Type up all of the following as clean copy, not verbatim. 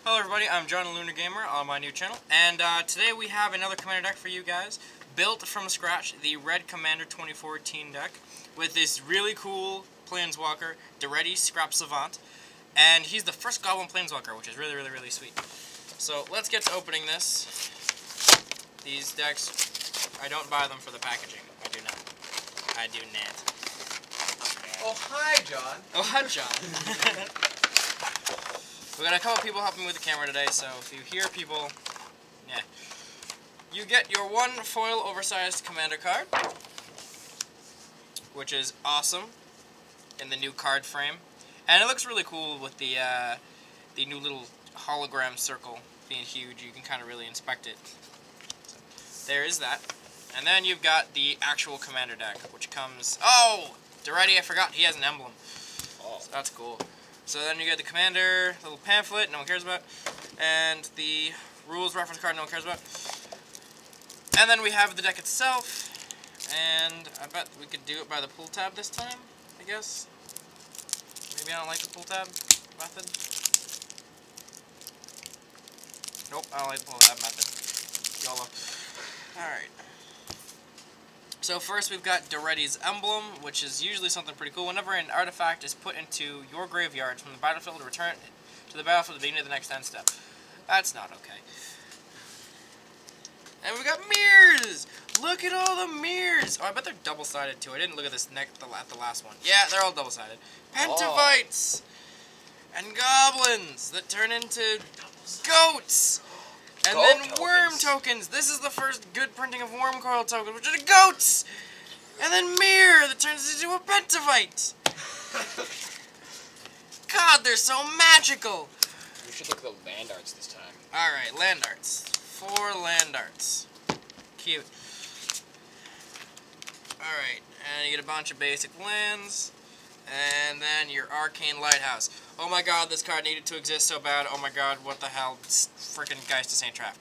Hello everybody, I'm John Lunar Gamer on my new channel, and today we have another Commander deck for you guys, built from scratch, the Red Commander 2014 deck, with this really cool planeswalker, Daretti Scrap Savant, and he's the first Goblin planeswalker, which is really sweet. So let's get to opening this. These decks, I don't buy them for the packaging. I do not. I do not. Oh, hi, John. Oh, hi, John. We got a couple people helping me with the camera today, so if you hear people, yeah. You get your one foil oversized commander card, which is awesome, in the new card frame. And it looks really cool with the new little hologram circle being huge. You can kind of really inspect it. So, there is that. And then you've got the actual commander deck, which comes... Oh! Daretti, I forgot, he has an emblem. Oh. So that's cool. So then you get the commander, little pamphlet no one cares about, and the rules reference card no one cares about. And then we have the deck itself, and I bet we could do it by the pull tab this time, I guess. Maybe I don't like the pull tab method. Nope, I don't like the pull tab method. YOLO. Alright. So first we've got Daretti's emblem, which is usually something pretty cool. Whenever an artifact is put into your graveyard from the battlefield, return it to the battlefield at the beginning of the next end step. That's not okay. And we've got mirrors! Look at all the mirrors! Oh, I bet they're double-sided too. I didn't look at this the last one. Yeah, they're all double-sided. Pentavites! And goblins that turn into goats! And then worm tokens. This is the first good printing of worm coil tokens, which are the goats! And then mirror that turns into a pentavite. God, they're so magical! We should look at the land arts this time. Alright, land arts. 4 land arts. Cute. Alright, and you get a bunch of basic lands. And then your Arcane Lighthouse. Oh my god, this card needed to exist so bad. Oh my god, what the hell? Frickin' Geist of St. Traft.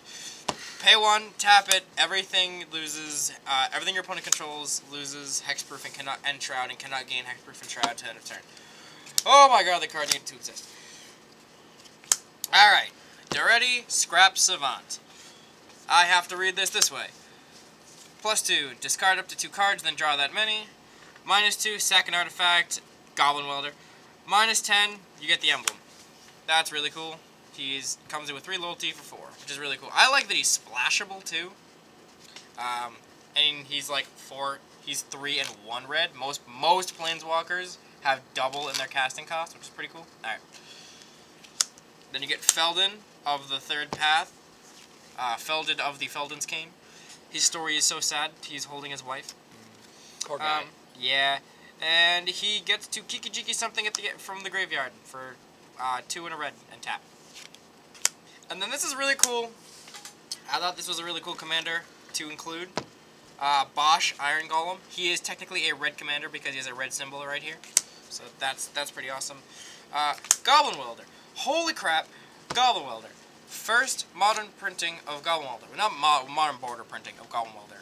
Pay 1, tap it, everything loses, everything your opponent controls loses hexproof and cannot end Shroud and cannot gain hexproof and Shroud to end of turn. Oh my god, the card needed to exist. Alright, Daretti Scrap Savant. I have to read this way. +2, discard up to 2 cards, then draw that many. -2, sack an artifact, Goblin Welder. -10, you get the emblem. That's really cool. He's comes in with 3 loyalty for 4, which is really cool. I like that he's splashable too. And he's like 4. He's 3 and 1 red. Most planeswalkers have double in their casting cost, which is pretty cool. All right. Then you get Feldon of the 3rd Path. Feldon of the Feldon's Cane. His story is so sad. He's holding his wife. Poor guy. Yeah. And he gets to Kiki-Jiki something from the graveyard for 2 and a red and tap. And then this is really cool. I thought this was a really cool commander to include. Bosch Iron Golem. He is technically a red commander because he has a red symbol right here. So that's pretty awesome. Goblin Welder. Holy crap, Goblin Welder. First modern printing of Goblin Welder. Well, not modern border printing of Goblin Welder.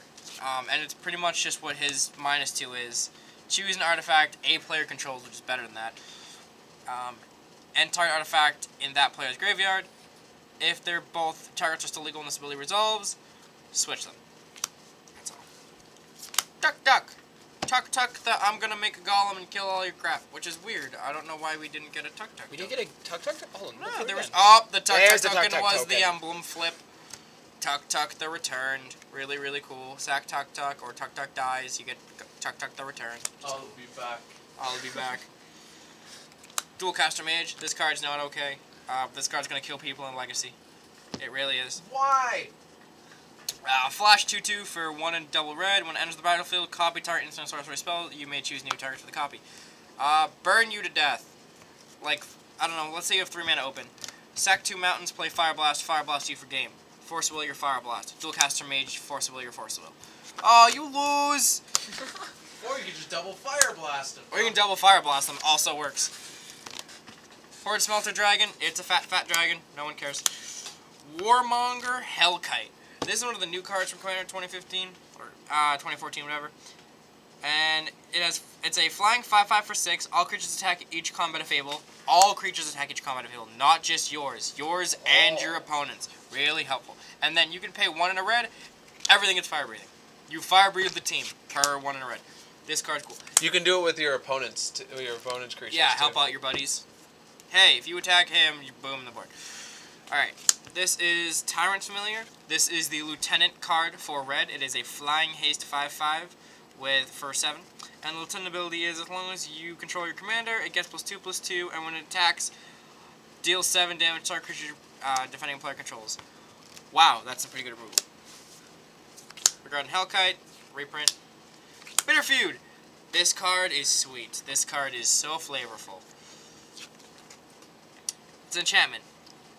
And it's pretty much just what his -2 is. Choose an artifact a player controls, which is better than that. And target artifact in that player's graveyard. If they're both targets are still legal and this ability resolves, switch them. That's all. Duck, duck. Tuck, tuck, I'm gonna make a golem and kill all your crap, which is weird. I don't know why we didn't get a tuck, tuck. We didn't get a tuck, tuck? Oh, no, there was... Oh, the tuck, tuck token was the emblem flip. Tuck, tuck, the returned. Really cool. Sack, tuck, tuck, or tuck, tuck dies. You get tuck, tuck, the returned. I'll be back. I'll be back. Dual Caster Mage. This card's not okay. This card's gonna kill people in Legacy. It really is. Why? Flash 2/2 for 1 and double red. When it enters the battlefield, copy target instant sorcery spell. You may choose new targets for the copy. Burn you to death. Like, I don't know, let's say you have 3 mana open. Sack 2 mountains, play Fire Blast you for game. Force Will your Fire Blast. Dual Caster Mage, Force Will your Force Will. Oh, you lose! Or you can just double Fire Blast them. Or you can double Fire Blast them, also works. Horde Smelter Dragon, it's a fat dragon, no one cares. Warmonger Hellkite. This is one of the new cards from Commander 2015, or 2014, whatever. And it has It's a flying 5/5 for 6. All creatures attack each combat of Fable. All creatures attack each combat of Fable, not just yours. Yours and your opponent's. Really helpful. And then you can pay 1 in a red. Everything gets fire breathing. You fire breathe the team per 1 in a red. This card's cool. You can do it with your opponent's creatures. Yeah, too. help out your buddies. Hey, if you attack him, you boom the board. Alright, this is Tyrant's Familiar. This is the Lieutenant card for red. It is a flying haste 5/5 for 7. And the Lieutenant ability is, as long as you control your commander, it gets +2/+2, and when it attacks, deals 7 damage to our creature defending player controls. Wow, that's a pretty good removal. Regarding Hellkite, reprint. Bitter Feud. This card is sweet. This card is so flavorful. It's an enchantment.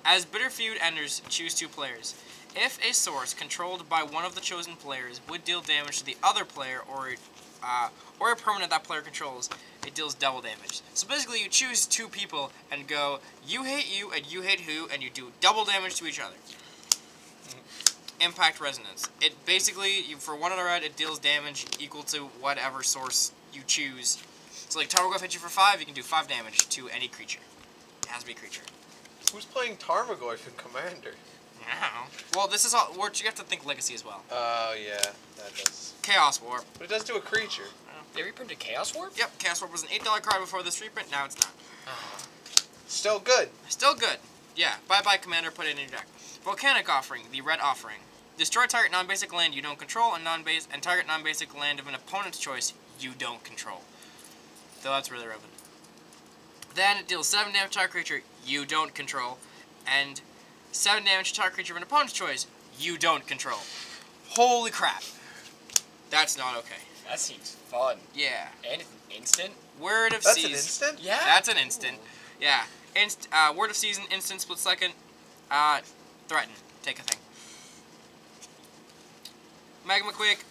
As Bitter Feud enters, choose 2 players. If a source controlled by one of the chosen players would deal damage to the other player or a permanent that player controls, it deals double damage. So basically you choose 2 people and go, you hate you and you hate who, and you do double damage to each other. Impact Resonance. It basically, for 1 in a red, it deals damage equal to whatever source you choose. So like Tarmogoyf hits you for 5, you can do 5 damage to any creature. It has to be a creature. Who's playing Tarmogoyf in Commander? Wow. Well, this is all. You have to think Legacy as well. Oh, yeah. That does. Chaos Warp. But it does do a creature. They reprinted Chaos Warp? Yep, Chaos Warp was an $8 card before this reprint, now it's not. Still good. Still good. Yeah, bye-bye Commander, put it in your deck. Volcanic Offering, the red offering. Destroy target non-basic land you don't control and target non-basic land of an opponent's choice you don't control. Though that's really relevant. Then it deals 7 damage to target creature you don't control, and 7 damage to target creature of an opponent's choice you don't control. Holy crap. That's not okay. That seems fun. Yeah. And it's an instant? Word of That's Season. an instant? Yeah. That's an instant. Ooh. Yeah. Word of Season, instant, split second. Threaten. Take a thing. Magma Quake.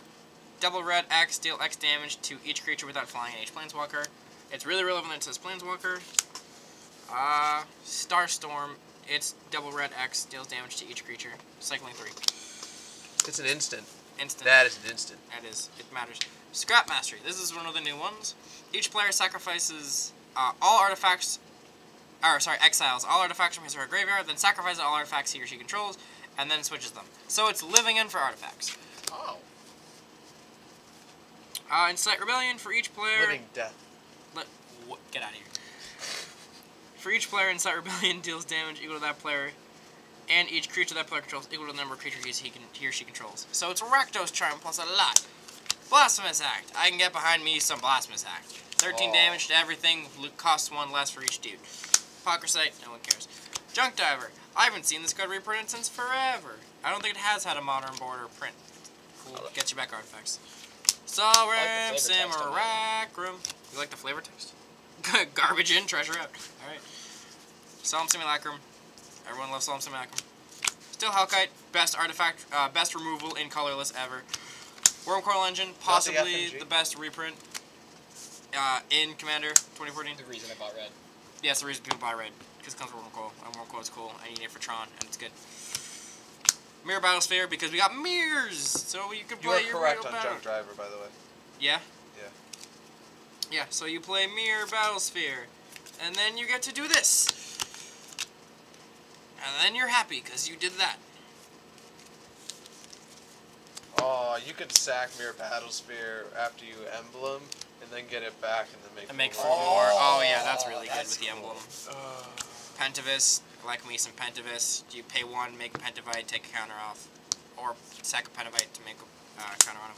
Double red X, deal X damage to each creature without flying and each planeswalker. It's really relevant that it says planeswalker. Starstorm. It's double red X, deals damage to each creature. Cycling 3. It's an instant. Instant. That is an instant. That is. It matters. Scrap Mastery. This is one of the new ones. Each player sacrifices all artifacts. Exiles all artifacts from his or her graveyard, then sacrifices all artifacts he or she controls, and then switches them. So it's living in for artifacts. Oh. Incite Rebellion for each player. Living death. Get out of here. For each player, Incite Rebellion deals damage equal to that player, and each creature that player controls equal to the number of creatures he or she controls. So it's a Rakdos Charm plus a lot. Blasphemous Act. I can get behind me some Blasphemous Act. 13 damage to everything, costs 1 less for each dude. Pockersite, no one cares. Junk Diver. I haven't seen this card reprinted since forever. I don't think it has had a modern border print. Cool. Gets you back artifacts. Solram Simulacrum. You like the flavor text? Garbage in, treasure out. Alright. Solemn Simulacrum. Everyone loves Solemn Simulacrum. Still Hellkite. Best artifact, best removal in colorless ever. Wormcoil Engine. Possibly the best reprint in Commander 2014. The reason I bought red. Yeah, it's the reason people buy red. Because it comes with Wormcoil. And Wormcoil is cool. And you need it for Tron. And it's good. Mirror Battlesphere, because we got mirrors! So you can play your correct real on battle. Junk Driver, by the way. Yeah? Yeah. Yeah, so you play Mirror Battlesphere. And then you get to do this. And then you're happy, because you did that. Oh, you could sack Mirror Battlesphere after you emblem, and then get it back, and then make And make 4 more. more. Oh yeah, that's really good that's with the cool. emblem. Pentavis, I like me some Pentavis. You pay 1, make a Pentavite, take a counter off. Or sack a Pentavite to make a counter on him.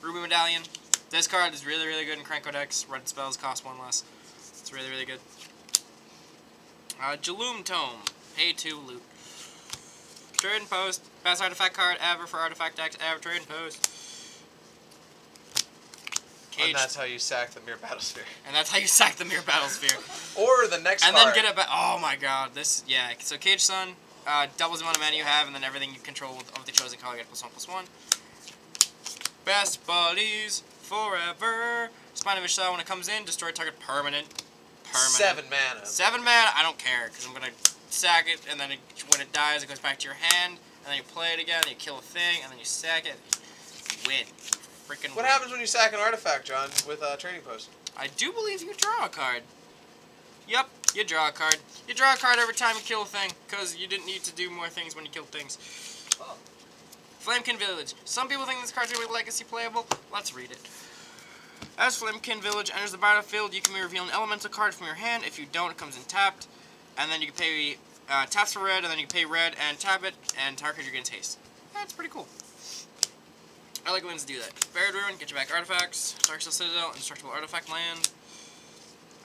Ruby Medallion. This card is really, really good in Cranko decks. Red spells cost 1 less. It's really, really good. Jaloom Tome. Pay 2, loot. Trade and Post. Best artifact card ever for artifact decks ever. Trade and Post. Cage. And that's how you sack the Mirror Battlesphere. And that's how you sack the Mirror Battlesphere. Or the next And card. then get it back. Oh my god. This, yeah. So Cage Sun doubles the amount of mana you have, and then everything you control of the chosen color get +1/+1. Best buddies forever. Spine of Ishtar, when it comes in, destroy target permanent. 7 mana. 7 mana, I don't care, because I'm going to sack it, and then when it dies, it goes back to your hand, and then you play it again, and you kill a thing, and then you sack it, you win. You freaking What win. happens when you sack an artifact, John, with Trading Post? I do believe you draw a card. Yep, you draw a card. You draw a card every time you kill a thing, because you didn't need to do more things when you killed things. Oh. Flamekin Village. Some people think this card's going to be legacy playable. Let's read it. As Flamekin Village enters the battlefield, you can reveal an elemental card from your hand. If you don't, it comes in tapped. And then you can pay taps for red, and then you can pay red and tap it, and target creature gains haste. That's pretty cool. I like when to do that. Buried Ruin, get you back artifacts. Darksteel Citadel, indestructible artifact land.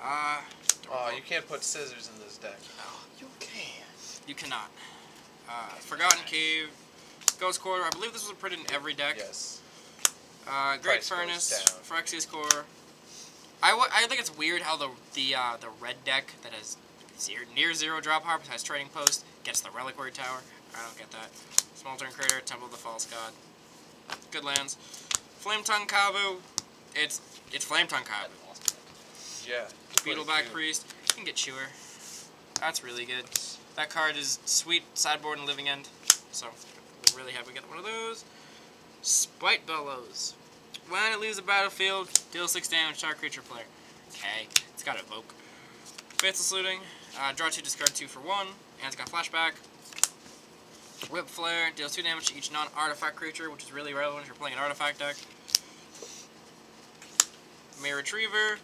Oh, you can't put scissors in this deck. Oh, you can. You cannot. Forgotten Cave. Ghost Quarter. I believe this was printed in every deck. Yes. Great Price Furnace. goes down. Phyrexia's Core. I think it's weird how the red deck that has near zero drop harbor has Trading Post gets the Reliquary Tower. I don't get that. Smoldering Crater. Temple of the False God. Good lands. Flame Tongue Kavu. It's Flame Tongue Kavu. Yeah. Beetleback Priest. You can get Chewer. That's really good. That card is sweet sideboard and living end. So we're really happy we get one of those. Spite Bellows. When it leaves the battlefield, deal 6 damage to our creature player. Okay, it's got Evoke. Faithless Looting. Draw 2, discard 2 for 1. And it's got Flashback. Whip Flare. Deals 2 damage to each non-artifact creature, which is really relevant if you're playing an artifact deck. Mirror Retriever.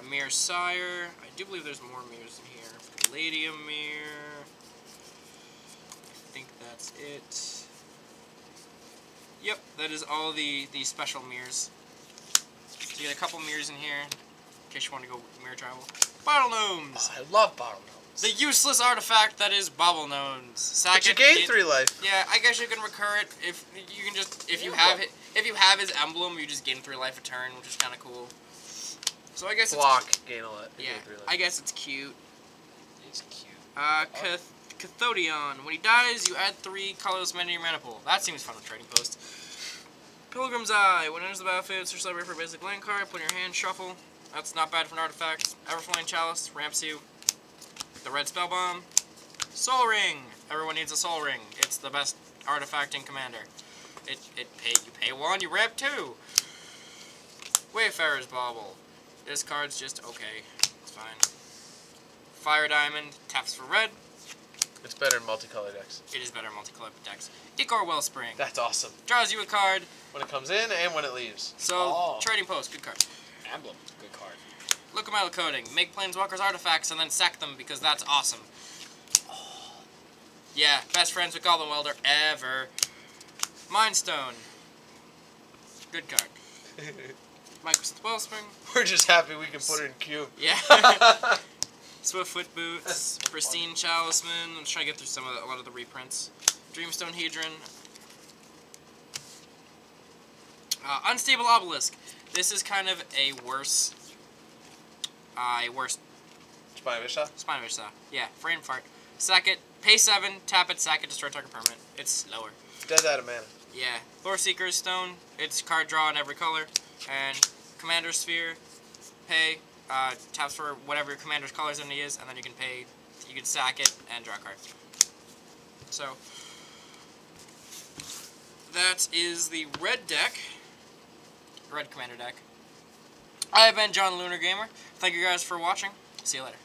Mirror Sire. I do believe there's more mirrors in here. Palladium Mirror. I think that's it. Yep, that is all the special mirrors. So you get a couple mirrors in here, in case you want to go mirror travel. Bottle Gnomes! Oh, I love Bottle Gnomes. The useless artifact that is Bobble Gnomes. Sack But you it, gain 3 life. Yeah, I guess you can recur it if you can just if you have his emblem, you just gain 3 life a turn, which is kind of cool. So I guess Block, it's gain a lot. yeah, gain 3 life. I guess it's cute. It's cute. Cathodion. When he dies, you add 3 colorless mana to your mana pool. That seems fun with Trading Post. Pilgrim's Eye. When it enters the battlefield, search library for a basic land card. Put in your hand, shuffle. That's not bad for an artifact. Everflame Chalice ramps you. The red spell bomb. Soul Ring. Everyone needs a Soul Ring. It's the best artifact in Commander. You pay 1, you ramp 2. Wayfarer's Bauble. This card's just okay. It's fine. Fire Diamond. Taps for red. It's better in multicolored decks. It is better in multicolored decks. Ichor Wellspring. That's awesome. Draws you a card. When it comes in and when it leaves. So, Trading Post, good card. Emblem, good card. Look at my coding. Make Planeswalkers artifacts and then sack them because that's awesome. Yeah, best friends with Goblin Welder ever. Mind Stone. Good card. Microscopic Wellspring. We're just happy we can put it in cube. Yeah. Swiftfoot Boots. Pristine Chaliceman. I'm trying to get through a lot of the reprints. Dreamstone Hedron. Unstable Obelisk. This is kind of a worse. Spine of Ishtar? Spine of Ishtar. Yeah, Frame Fart. Sack it. Pay 7. Tap it. Sack it. Destroy target permanent. It's slower. Dead out of mana. Yeah. Lore Seeker's Stone. It's card draw in every color. And Commander Sphere. Pay. Taps for whatever your commander's colors in it is, and then you can pay. You can sack it and draw a card. So that is the red deck. Red commander deck. I have been John Lunar Gamer. Thank you guys for watching. See you later.